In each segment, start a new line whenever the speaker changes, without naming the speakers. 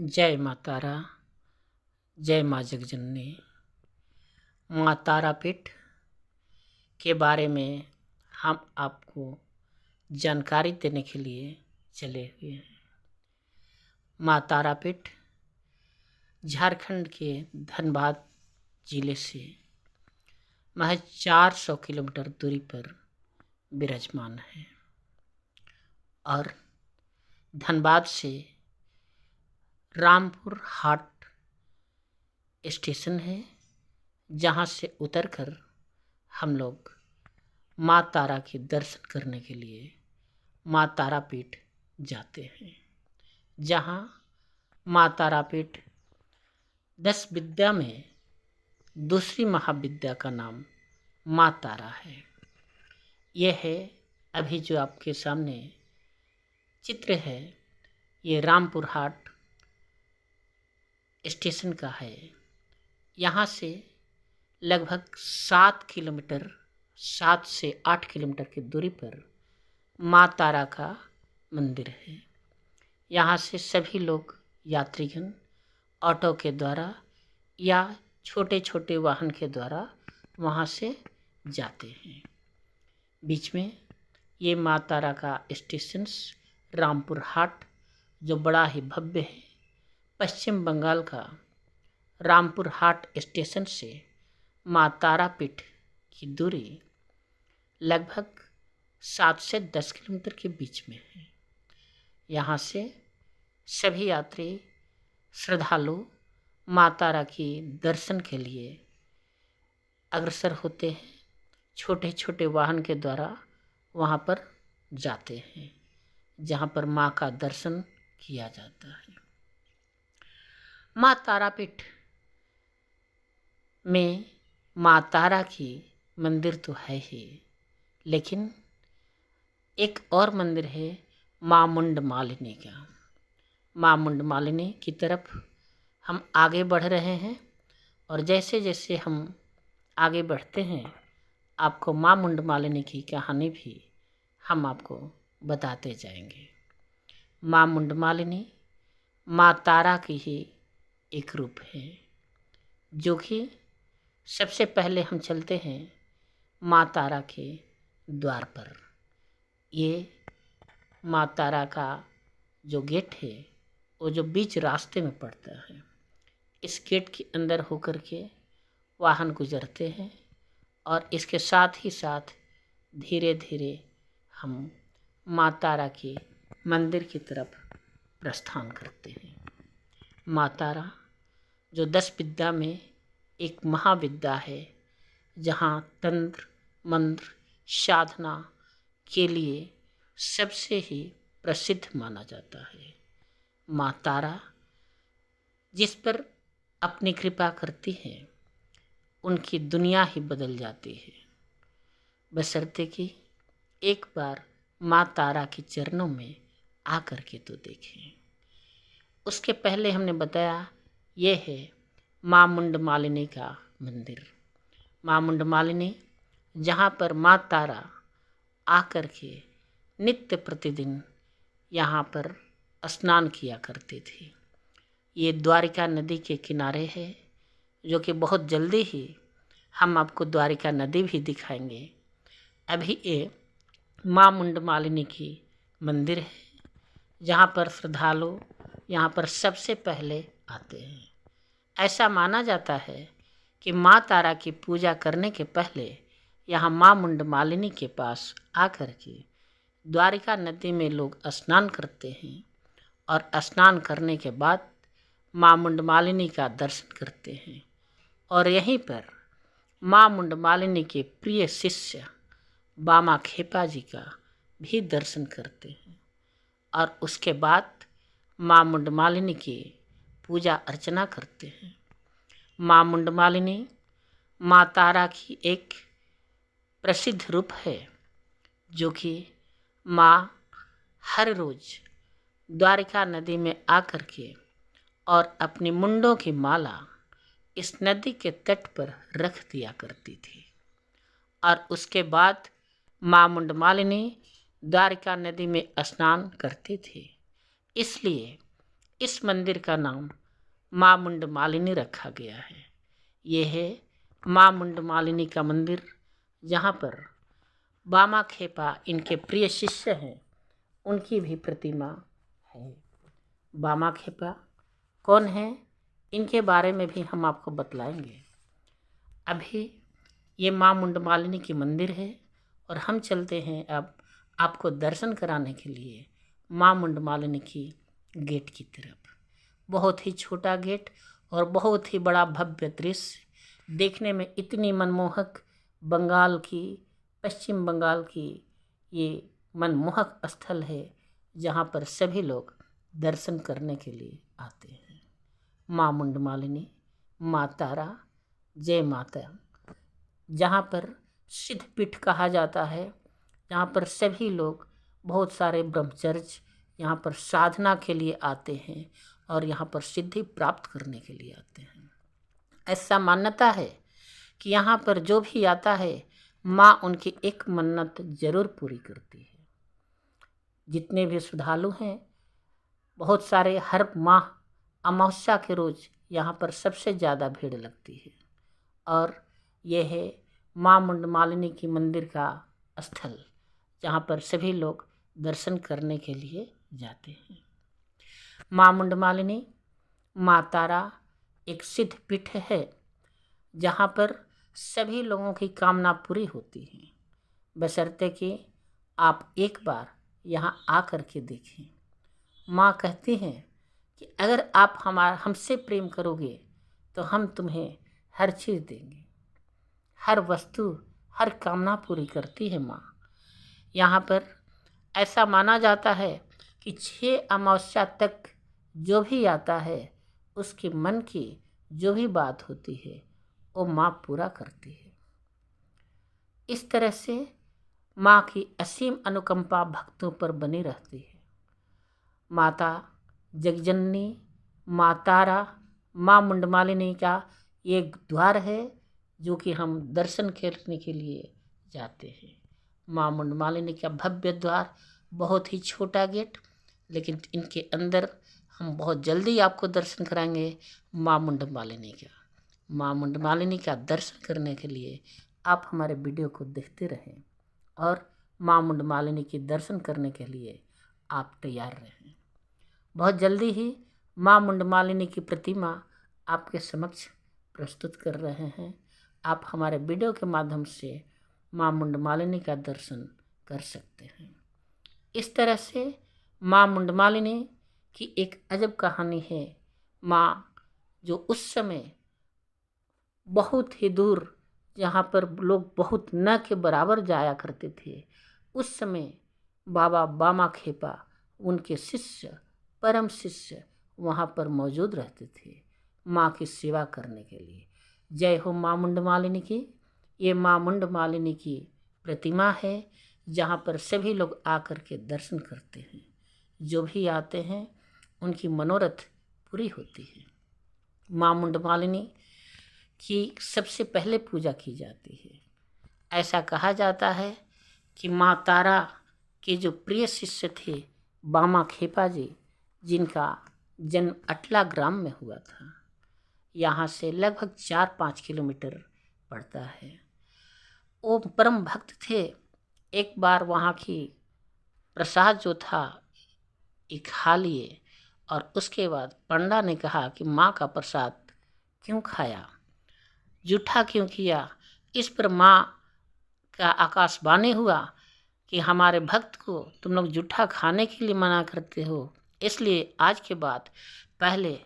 जय माँ तारा, जय माँ जगजननी। माँ तारापीठ के बारे में हम आपको जानकारी देने के लिए चले हुए हैं। माँ तारापीठ झारखंड के धनबाद जिले से महज 400 किलोमीटर दूरी पर विराजमान है और धनबाद से रामपुर हाट स्टेशन है, जहाँ से उतरकर हम लोग माँ तारा के दर्शन करने के लिए माँ तारापीठ जाते हैं, जहाँ माँ तारापीठ 10 विद्या में दूसरी महाविद्या का नाम माँ तारा है। यह है अभी जो आपके सामने चित्र है, ये रामपुर हाट स्टेशन का है। यहाँ से लगभग 7 से 8 किलोमीटर की दूरी पर माँ तारा का मंदिर है। यहाँ से सभी लोग यात्रीगण ऑटो के द्वारा या छोटे छोटे वाहन के द्वारा वहाँ से जाते हैं। बीच में ये माँ तारा का स्टेशन रामपुर हाट, जो बड़ा ही भव्य है, पश्चिम बंगाल का रामपुर हाट स्टेशन से माँ तारापीठ की दूरी लगभग 7 से 10 किलोमीटर के बीच में है। यहाँ से सभी यात्री श्रद्धालु माँ तारा की दर्शन के लिए अग्रसर होते हैं। छोटे छोटे वाहन के द्वारा वहाँ पर जाते हैं, जहाँ पर माँ का दर्शन किया जाता है। माँ तारापीठ में माँ तारा की मंदिर तो है ही, लेकिन एक और मंदिर है माँ मुंड मालिनी का। माँ मुंड मालिनी की तरफ हम आगे बढ़ रहे हैं और जैसे जैसे हम आगे बढ़ते हैं, आपको माँ मुंड मालिनी की कहानी भी हम आपको बताते जाएंगे। माँ मुंड मालिनी माँ तारा की ही एक रूप है, जो कि सबसे पहले हम चलते हैं माँ तारा के द्वार पर। ये माँ तारा का जो गेट है, वो जो बीच रास्ते में पड़ता है, इस गेट के अंदर होकर के वाहन गुजरते हैं और इसके साथ ही साथ धीरे धीरे हम माँ तारा के मंदिर की तरफ प्रस्थान करते हैं। माँ तारा जो 10 विद्या में एक महाविद्या है, जहाँ तंत्र मंत्र साधना के लिए सबसे ही प्रसिद्ध माना जाता है। माँ तारा जिस पर अपनी कृपा करती है, उनकी दुनिया ही बदल जाती है, बशर्ते कि एक बार माँ तारा के चरणों में आकर के तो देखें। उसके पहले हमने बताया ये है माँ मुंड मालिनी का मंदिर। माँ मुंड मालिनी, जहाँ पर माँ तारा आकर के नित्य प्रतिदिन यहाँ पर स्नान किया करती थी। ये द्वारिका नदी के किनारे है, जो कि बहुत जल्दी ही हम आपको द्वारिका नदी भी दिखाएंगे। अभी ये माँ मुंड मालिनी की मंदिर है, जहाँ पर श्रद्धालु यहाँ पर सबसे पहले आते हैं। ऐसा माना जाता है कि माँ तारा की पूजा करने के पहले यहाँ माँ मुंड मालिनी के पास आकर के द्वारिका नदी में लोग स्नान करते हैं और स्नान करने के बाद माँ मुंड मालिनी का दर्शन करते हैं और यहीं पर माँ मुंड मालिनी के प्रिय शिष्य बामा खेपा जी का भी दर्शन करते हैं और उसके बाद माँ मुंड मालिनी की पूजा अर्चना करते हैं। माँ मुंड मालिनी माँ तारा की एक प्रसिद्ध रूप है, जो कि माँ हर रोज द्वारिका नदी में आकर के और अपनी मुंडों की माला इस नदी के तट पर रख दिया करती थी और उसके बाद माँ मुंड मालिनी द्वारिका नदी में स्नान करती थी। इसलिए इस मंदिर का नाम माँ मुंड मालिनी रखा गया है। ये है माँ मुंड मालिनी का मंदिर, जहाँ पर बामा खेपा इनके प्रिय शिष्य हैं, उनकी भी प्रतिमा है। बामा खेपा कौन है, इनके बारे में भी हम आपको बतलाएंगे। अभी ये माँ मुंड मालिनी की मंदिर है और हम चलते हैं अब आपको दर्शन कराने के लिए माँ मुंड मालिनी की गेट की तरफ। बहुत ही छोटा गेट और बहुत ही बड़ा भव्य दृश्य, देखने में इतनी मनमोहक, बंगाल की, पश्चिम बंगाल की ये मनमोहक स्थल है, जहाँ पर सभी लोग दर्शन करने के लिए आते हैं। माँ मुंड मालिनी, माँ तारा, जय माता, जहाँ पर सिद्धपीठ कहा जाता है, जहाँ पर सभी लोग, बहुत सारे ब्रह्मचर्य यहाँ पर साधना के लिए आते हैं और यहाँ पर सिद्धि प्राप्त करने के लिए आते हैं। ऐसा मान्यता है कि यहाँ पर जो भी आता है, माँ उनकी एक मन्नत जरूर पूरी करती है। जितने भी श्रद्धालु हैं, बहुत सारे, हर माह अमावस्या के रोज यहाँ पर सबसे ज़्यादा भीड़ लगती है और यह है माँ मुंड मालिनी की मंदिर का स्थल, जहाँ पर सभी लोग दर्शन करने के लिए जाते हैं। माँ मुंड मालिनी, माँ तारा एक सिद्ध पीठ है, जहाँ पर सभी लोगों की कामना पूरी होती है, बशर्ते कि आप एक बार यहाँ आकर के देखें। माँ कहती हैं कि अगर आप हमसे प्रेम करोगे तो हम तुम्हें हर चीज़ देंगे, हर वस्तु, हर कामना पूरी करती है माँ। यहाँ पर ऐसा माना जाता है कि 6 अमावस्या तक जो भी आता है, उसके मन की जो भी बात होती है वो माँ पूरा करती है। इस तरह से माँ की असीम अनुकंपा भक्तों पर बनी रहती है। माता जगजननी, माँ तारा, माँ मुंड मालिनी का एक द्वार है, जो कि हम दर्शन करने के लिए जाते हैं। माँ मुंड मालिनी का भव्य द्वार, बहुत ही छोटा गेट, लेकिन इनके अंदर हम बहुत जल्दी आपको दर्शन कराएंगे माँ मुंड मालिनी का। माँ मुंड मालिनी का दर्शन करने के लिए आप हमारे वीडियो को देखते रहें और माँ मुंड मालिनी के दर्शन करने के लिए आप तैयार रहें। बहुत जल्दी ही माँ मुंड मालिनी की प्रतिमा आपके समक्ष प्रस्तुत कर रहे हैं। आप हमारे वीडियो के माध्यम से माँ मुंड मालिनी का दर्शन कर सकते हैं। इस तरह से माँ मुंड मालिनी की एक अजब कहानी है। माँ जो उस समय बहुत ही दूर, जहाँ पर लोग बहुत न के बराबर जाया करते थे, उस समय बाबा बामा खेपा, उनके शिष्य, परम शिष्य वहाँ पर मौजूद रहते थे माँ की सेवा करने के लिए। जय हो माँ मुंड मालिनी की। ये माँ मुंड मालिनी की प्रतिमा है, जहाँ पर सभी लोग आकर के दर्शन करते हैं। जो भी आते हैं उनकी मनोरथ पूरी होती है। माँ मुंड मालिनी की सबसे पहले पूजा की जाती है। ऐसा कहा जाता है कि माँ तारा के जो प्रिय शिष्य थे बामा खेपा जी, जिनका जन्म अटला ग्राम में हुआ था, यहाँ से लगभग 4-5 किलोमीटर पड़ता है। वो परम भक्त थे। एक बार वहाँ की प्रसाद जो था ये खा लिए और उसके बाद पंडा ने कहा कि माँ का प्रसाद क्यों खाया, जूठा क्यों किया। इस पर माँ का आकाशवाणी हुआ कि हमारे भक्त को तुम लोग जूठा खाने के लिए मना करते हो, इसलिए आज के बाद पहले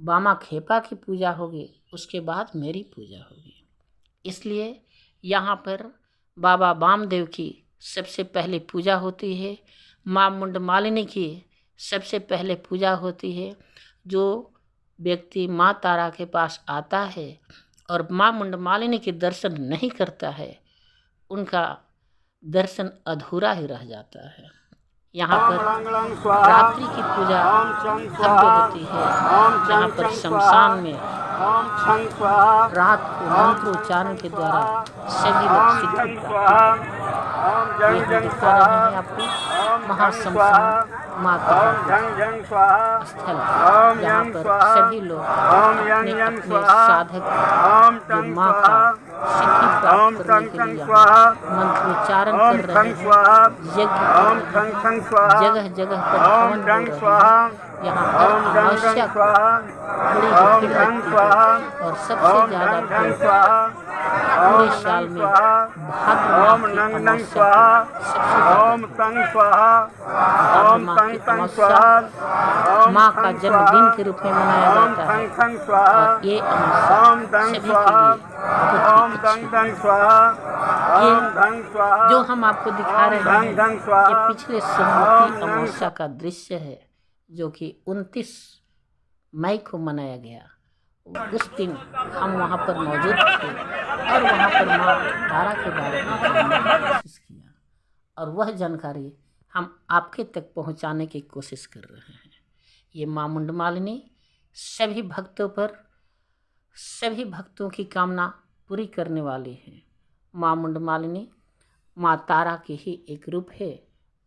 बामा खेपा की पूजा होगी, उसके बाद मेरी पूजा होगी। इसलिए यहाँ पर बाबा बामदेव की सबसे पहले पूजा होती है। माँ मुंड मालिनी की सबसे पहले पूजा होती है। जो व्यक्ति माँ तारा के पास आता है और माँ मुंड मालिनी के दर्शन नहीं करता है, उनका दर्शन अधूरा ही रह जाता है। यहाँ पर रात्रि की पूजा भव्य होती है, जहाँ पर शमशान में रात को मंत्रोच्चारण के द्वारा सभी लोग सिद्धि प्राप्त करते हैं। ये हम दिखा रहे हैं आपको महाशमशान माता स्थल, जहाँ पर सभी लोग अपने अपने साधक जो माँ का सिद्धि प्राप्त करने के लिए यहाँ मंत्रोच्चारण कर रहे हैं, यज्ञ जगह जगह पर हवन हो रहे हैं। यहाँ पर अमावस्या को बड़ी भीड़ लगती है और सबसे ज़्यादा भीड़ पूरे साल में भाद्र माह की अमावस्या माँ का जन्मदिन के रूप में मनाया जाता है और ये अमावस्या सभी के लिए बहुत ही ये जो हम आपको दिखा रहे हैं ये पिछले साल की अमावस्या का दृश्य है, जो कि 29 मई को मनाया गया। उस दिन हम वहाँ पर मौजूद थे और वहाँ पर माँ तारा के बारे में जानने की कोशिश किया और वह जानकारी हम आपके तक पहुँचाने की कोशिश कर रहे हैं। ये माँ मुंडमालिनी सभी भक्तों की कामना पूरी करने वाली है। माँ मुंडमालिनी माँ तारा की ही एक रूप है,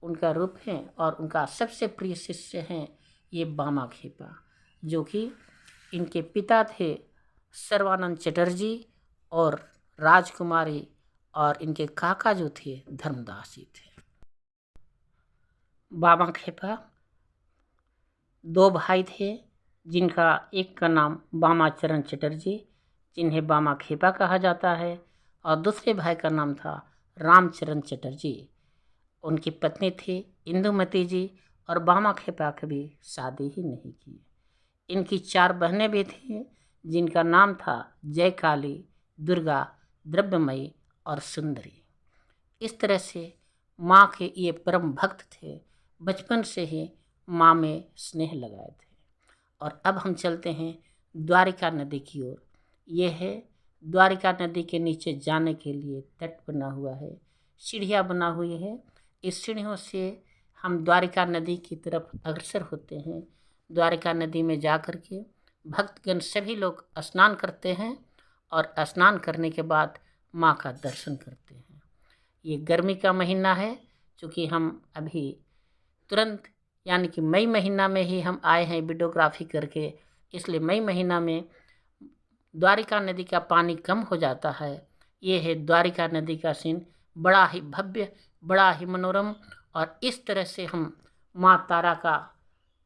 उनका रूप है और उनका सबसे प्रिय शिष्य हैं ये बामा खेपा, जो कि इनके पिता थे सर्वानंद चटर्जी और राजकुमारी, और इनके काका जो थे धर्मदास जी थे। बामा खेपा 2 भाई थे, जिनका एक का नाम बामाचरण चटर्जी, जिन्हें बामा खेपा कहा जाता है, और दूसरे भाई का नाम था रामचरण चटर्जी। उनकी पत्नी थी इंदुमती जी और बामा खेपा कभी शादी ही नहीं की। इनकी 4 बहनें भी थीं, जिनका नाम था जय काली, दुर्गा, द्रव्यमयी और सुंदरी। इस तरह से माँ के ये परम भक्त थे, बचपन से ही माँ में स्नेह लगाए थे। और अब हम चलते हैं द्वारिका नदी की ओर। ये है द्वारिका नदी के नीचे जाने के लिए तट बना हुआ है, सीढ़ियाँ बना हुई है। इस सीढ़ियों से हम द्वारिका नदी की तरफ अग्रसर होते हैं। द्वारिका नदी में जा कर के भक्तगण सभी लोग स्नान करते हैं और स्नान करने के बाद माँ का दर्शन करते हैं। ये गर्मी का महीना है, चूँकि हम अभी तुरंत यानी कि मई महीना में ही हम आए हैं वीडियोग्राफी करके, इसलिए मई महीना में द्वारिका नदी का पानी कम हो जाता है। ये है द्वारिका नदी का सीन, बड़ा ही भव्य, बड़ा ही मनोरम, और इस तरह से हम माँ तारा का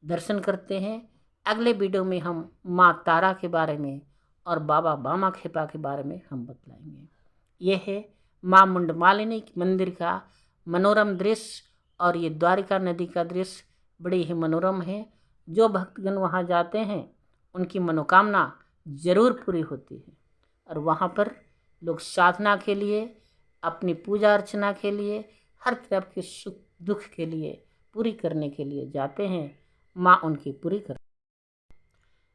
दर्शन करते हैं। अगले वीडियो में हम माँ तारा के बारे में और बाबा बामा खेपा के बारे में हम बतलाएंगे। ये है माँ मुंडमालिनी मंदिर का मनोरम दृश्य, और ये द्वारिका नदी का दृश्य बड़ी ही मनोरम है। जो भक्तगण वहाँ जाते हैं उनकी मनोकामना जरूर पूरी होती है, और वहाँ पर लोग साधना के लिए, अपनी पूजा अर्चना के लिए, हर तरफ के सुख दुख के लिए पूरी करने के लिए जाते हैं। माँ उनकी पूरी कर।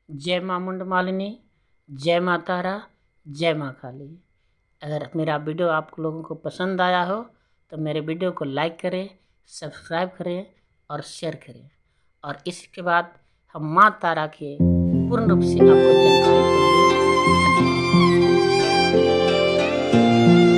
जय माँ मुंडमालिनी, जय माँ तारा, जय माँ काली। अगर मेरा वीडियो आप लोगों को पसंद आया हो तो मेरे वीडियो को लाइक करें, सब्सक्राइब करें और शेयर करें, और इसके बाद हम माँ तारा के पूर्ण रूप से आपको जानकारी देंगे।